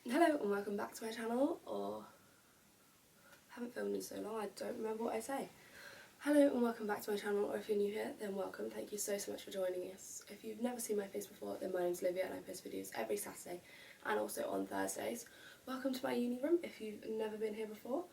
Hello and welcome back to my channel, or haven't filmed in so long I don't remember what I say. Hello and welcome back to my channel, or if you're new here then welcome. Thank you so much for joining us. If you've never seen my face before then my name's Olivia and I post videos every Saturday and also on Thursdays. Welcome to my uni room if you've never been here before.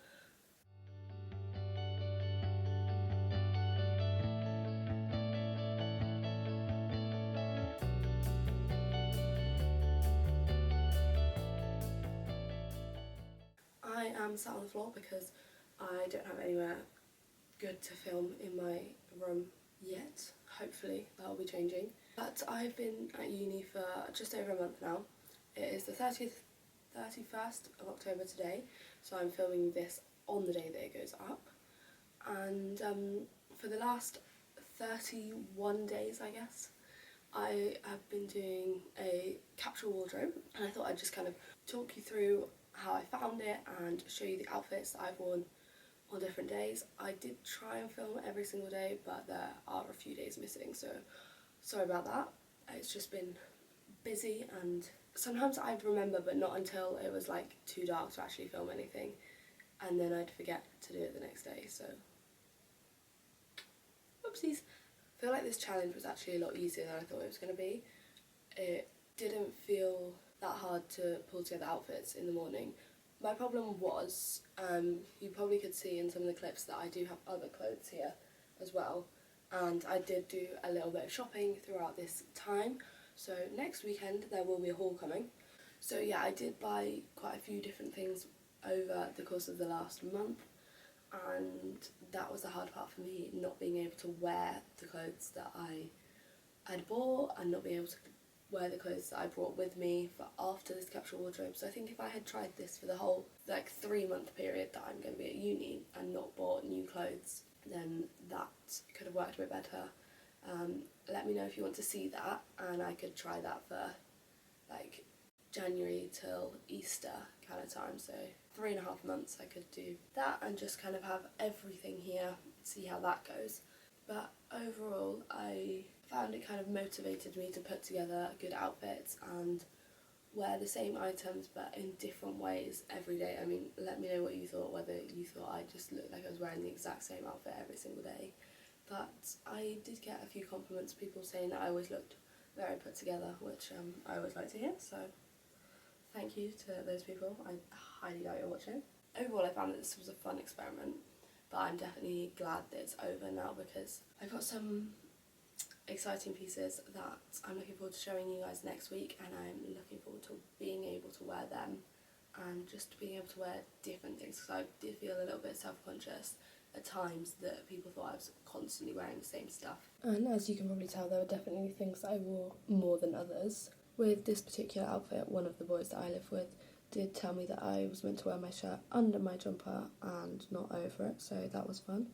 I am sat on the floor because I don't have anywhere good to film in my room yet. Hopefully that'll be changing. But I've been at uni for just over a month now. It is the 31st of October today, so I'm filming this on the day that it goes up. And for the last 31 days, I guess, I have been doing a capsule wardrobe, and I thought I'd just kind of talk you through how I found it and show you the outfits that I've worn on different days. I did try and film every single day, but there are a few days missing, so sorry about that. It's just been busy, and sometimes I'd remember but not until it was like too dark to actually film anything, and then I'd forget to do it the next day, so whoopsies. I feel like this challenge was actually a lot easier than I thought it was going to be. It didn't feel that hard to pull together outfits in the morning. My problem was, you probably could see in some of the clips that I do have other clothes here as well, and I did do a little bit of shopping throughout this time. So next weekend there will be a haul coming. So yeah, I did buy quite a few different things over the course of the last month, and that was the hard part for me, not being able to wear the clothes that I'd bought and not being able to wear the clothes that I brought with me for after this capsule wardrobe. So I think if I had tried this for the whole 3-month period that I'm going to be at uni and not bought new clothes, then that could have worked a bit better. Let me know if you want to see that, and I could try that for like January till Easter kind of time, so 3.5 months I could do that and just kind of have everything here, see how that goes. But overall I found it kind of motivated me to put together good outfits and wear the same items but in different ways every day. I mean, let me know what you thought, whether you thought I just looked like I was wearing the exact same outfit every single day. But I did get a few compliments, people saying that I always looked very put together, which I always like to hear, so thank you to those people. I highly doubt you're watching. Overall I found that this was a fun experiment, but I'm definitely glad that it's over now because I've got some exciting pieces that I'm looking forward to showing you guys next week, and I'm looking forward to being able to wear them and just being able to wear different things, because I did feel a little bit self-conscious at times that people thought I was constantly wearing the same stuff. And as you can probably tell, there were definitely things that I wore more than others. With this particular outfit, one of the boys that I live with did tell me that I was meant to wear my shirt under my jumper and not over it, so that was fun.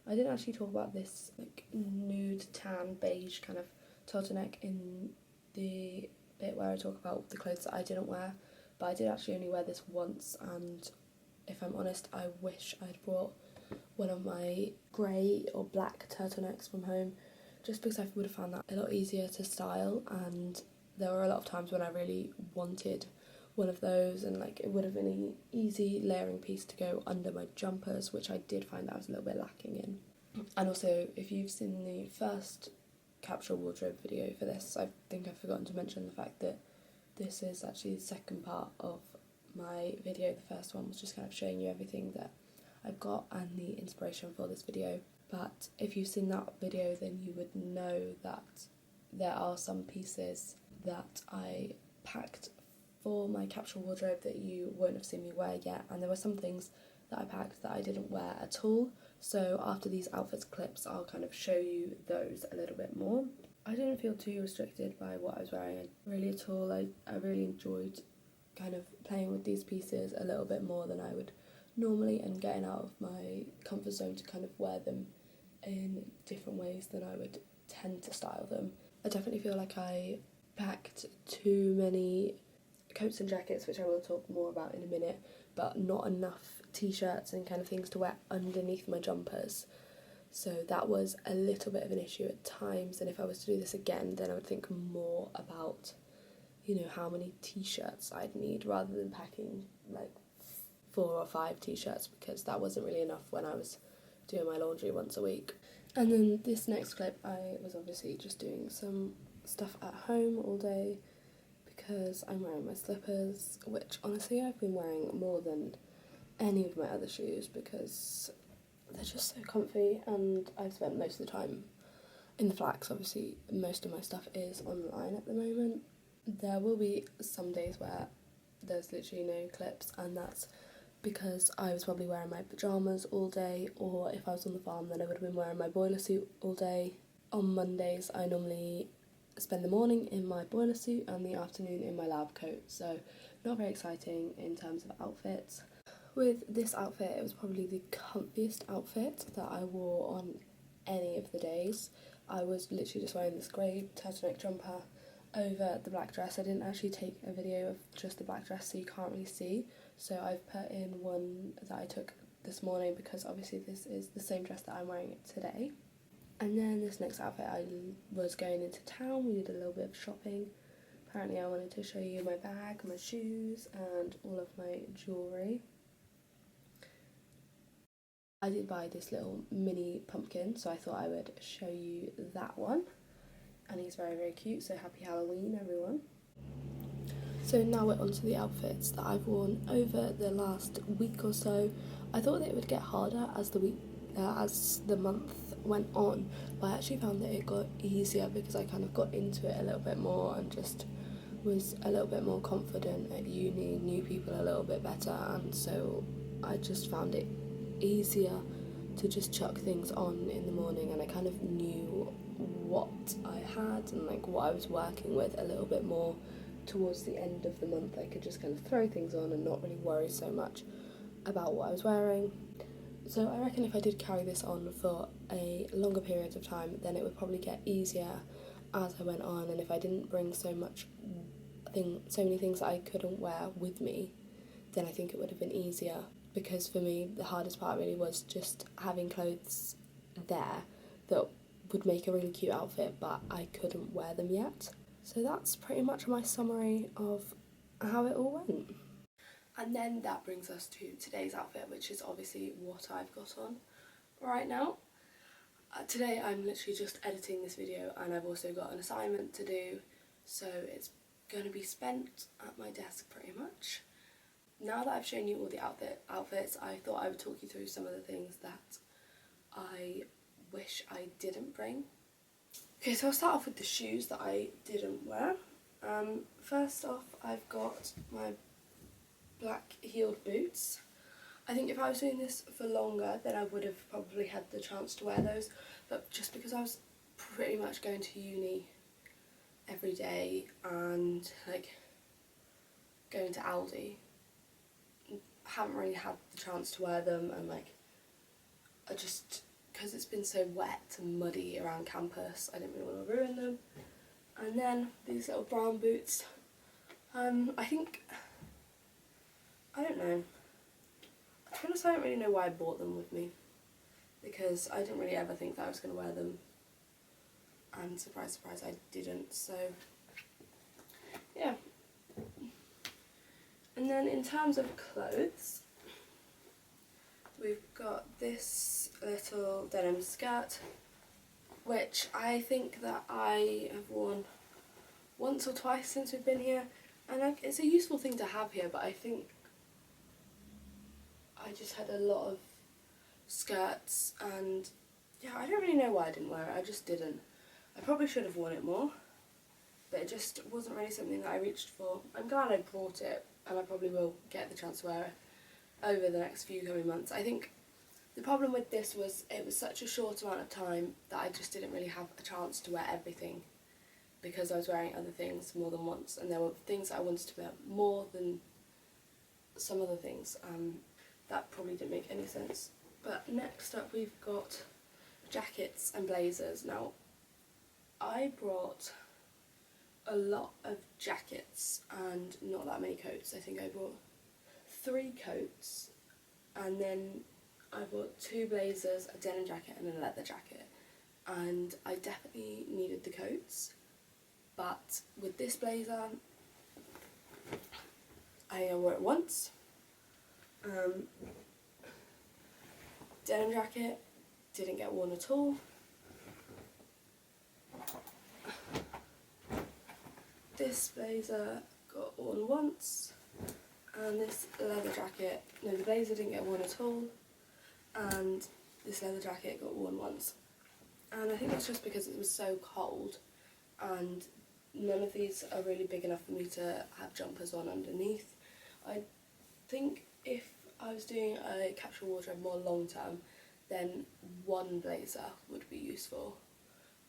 I didn't actually talk about this like nude tan beige kind of turtleneck in the bit where I talk about the clothes that I didn't wear, but I did actually only wear this once, and if I'm honest I wish I'd brought one of my grey or black turtlenecks from home, just because I would have found that a lot easier to style, and there were a lot of times when I really wanted one of those, and like it would have been an easy layering piece to go under my jumpers, which I did find that I was a little bit lacking in. And also, if you've seen the first capsule wardrobe video for this, I think I've forgotten to mention the fact that this is actually the second part of my video. The first one was just kind of showing you everything that I've got and the inspiration for this video. But if you've seen that video then you would know that there are some pieces that I packed for my capsule wardrobe that you won't have seen me wear yet, and there were some things that I packed that I didn't wear at all, so after these outfits clips I'll kind of show you those a little bit more. I didn't feel too restricted by what I was wearing really at all. I really enjoyed kind of playing with these pieces a little bit more than I would normally, and getting out of my comfort zone to kind of wear them in different ways than I would tend to style them. I definitely feel like I packed too many coats and jackets, which I will talk more about in a minute, but not enough t-shirts and kind of things to wear underneath my jumpers. So that was a little bit of an issue at times, and if I was to do this again then I would think more about you know, how many t-shirts I'd need rather than packing like 4 or 5 t-shirts, because that wasn't really enough when I was doing my laundry once a week. And then this next clip, I was obviously just doing some stuff at home all day because I'm wearing my slippers, which honestly I've been wearing more than any of my other shoes because they're just so comfy, and I've spent most of the time in the flat 'cause obviously most of my stuff is online at the moment. There will be some days where there's literally no clips, and that's because I was probably wearing my pyjamas all day, or if I was on the farm then I would have been wearing my boiler suit all day. On Mondays I normally spend the morning in my boiler suit and the afternoon in my lab coat, so not very exciting in terms of outfits. With this outfit, it was probably the comfiest outfit that I wore on any of the days. I was literally just wearing this grey turtleneck jumper over the black dress. I didn't actually take a video of just the black dress so you can't really see, so I've put in one that I took this morning because obviously this is the same dress that I'm wearing today. And then this next outfit, I was going into town. We did a little bit of shopping. Apparently I wanted to show you my bag, my shoes and all of my jewellery. I did buy this little mini pumpkin, so I thought I would show you that one. And he's very, very cute, so happy Halloween, everyone. So now we're on to the outfits that I've worn over the last week or so. I thought that it would get harder as the month went on, but I actually found that it got easier because I kind of got into it a little bit more and just was a little bit more confident at uni, knew people a little bit better, and so I just found it easier to just chuck things on in the morning, and I kind of knew what I had and like what I was working with a little bit more towards the end of the month. I could just kind of throw things on and not really worry so much about what I was wearing. So I reckon if I did carry this on for a longer period of time, then it would probably get easier as I went on, and if I didn't bring so many things that I couldn't wear with me, then I think it would have been easier. Because for me, the hardest part really was just having clothes there that would make a really cute outfit, but I couldn't wear them yet. So that's pretty much my summary of how it all went. And then that brings us to today's outfit, which is obviously what I've got on right now. Today I'm literally just editing this video, and I've also got an assignment to do, so it's going to be spent at my desk pretty much. Now that I've shown you all the outfits, I thought I would talk you through some of the things that I wish I didn't bring. Okay, so I'll start off with the shoes that I didn't wear. First off, I've got my black heeled boots. I think if I was doing this for longer, then I would have probably had the chance to wear those, but just because I was pretty much going to uni every day and like going to Aldi, haven't really had the chance to wear them, and like I just, because it's been so wet and muddy around campus, I didn't really want to ruin them. And then these little brown boots, I think, I don't know, to be honest I don't really know why I bought them with me, because I didn't really ever think that I was going to wear them, and surprise surprise I didn't, so yeah. And then in terms of clothes, we've got this little denim skirt, which I think that I have worn once or twice since we've been here, and like it's a useful thing to have here, but I think I just had a lot of skirts, and yeah, I don't really know why I didn't wear it, I just didn't. I probably should have worn it more, but it just wasn't really something that I reached for. I'm glad I brought it, and I probably will get the chance to wear it over the next few coming months. I think the problem with this was it was such a short amount of time that I just didn't really have a chance to wear everything, because I was wearing other things more than once, and there were things that I wanted to wear more than some other things. That probably didn't make any sense. But next up we've got jackets and blazers. Now, I brought a lot of jackets and not that many coats. I think I brought 3 coats, and then I bought 2 blazers, a denim jacket and a leather jacket, and I definitely needed the coats, but with this blazer I wore it once. Denim jacket, didn't get worn at all. This blazer got worn once, and this leather jacket, no, the blazer didn't get worn at all, and this leather jacket got worn once. And I think that's just because it was so cold, and none of these are really big enough for me to have jumpers on underneath. I think if I was doing a capsule wardrobe more long term, then one blazer would be useful,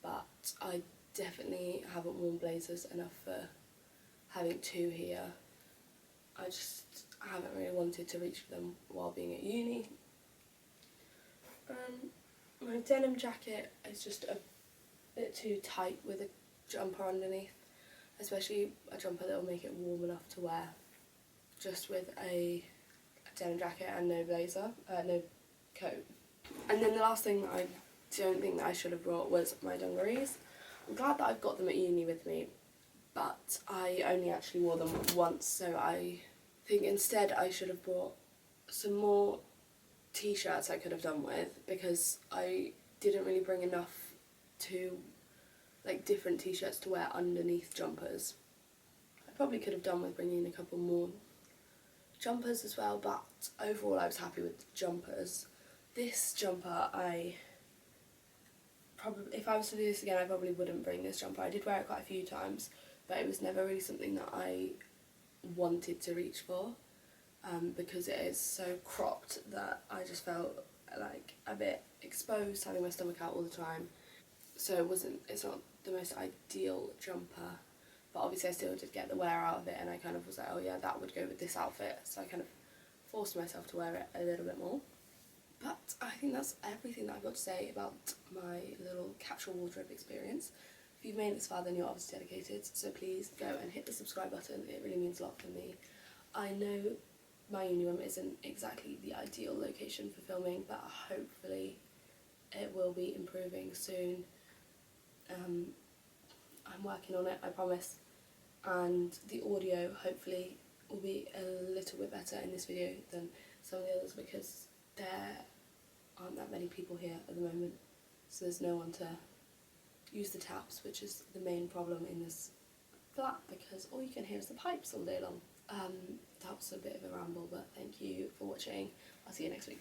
but I definitely haven't worn blazers enough for having two here. I just haven't really wanted to reach for them while being at uni. My denim jacket is just a bit too tight with a jumper underneath, especially a jumper that will make it warm enough to wear. Just with a denim jacket and no blazer, no coat. And then the last thing that I don't think that I should have brought was my dungarees. I'm glad that I've got them at uni with me, but I only actually wore them once, so I think instead I should have brought some more t-shirts I could have done with, because I didn't really bring enough to, like, different t-shirts to wear underneath jumpers. I probably could have done with bringing a couple more jumpers as well, but overall I was happy with the jumpers. This jumper, if I was to do this again, I probably wouldn't bring this jumper. I did wear it quite a few times, but it was never really something that I wanted to reach for, because it is so cropped that I just felt like a bit exposed, having my stomach out all the time. So it's not the most ideal jumper, but obviously I still did get the wear out of it, and I kind of was like, oh yeah, that would go with this outfit, so I kind of forced myself to wear it a little bit more. But I think that's everything that I've got to say about my little capsule wardrobe experience. If you've made it this far, then you're obviously dedicated, so please go and hit the subscribe button. It really means a lot for me. I know my uni room isn't exactly the ideal location for filming, but hopefully it will be improving soon. I'm working on it, I promise, and the audio hopefully will be a little bit better in this video than some of the others, because there aren't that many people here at the moment, so there's no one to use the taps, which is the main problem in this flat, because all you can hear is the pipes all day long. That was a bit of a ramble, but thank you for watching. I'll see you next week.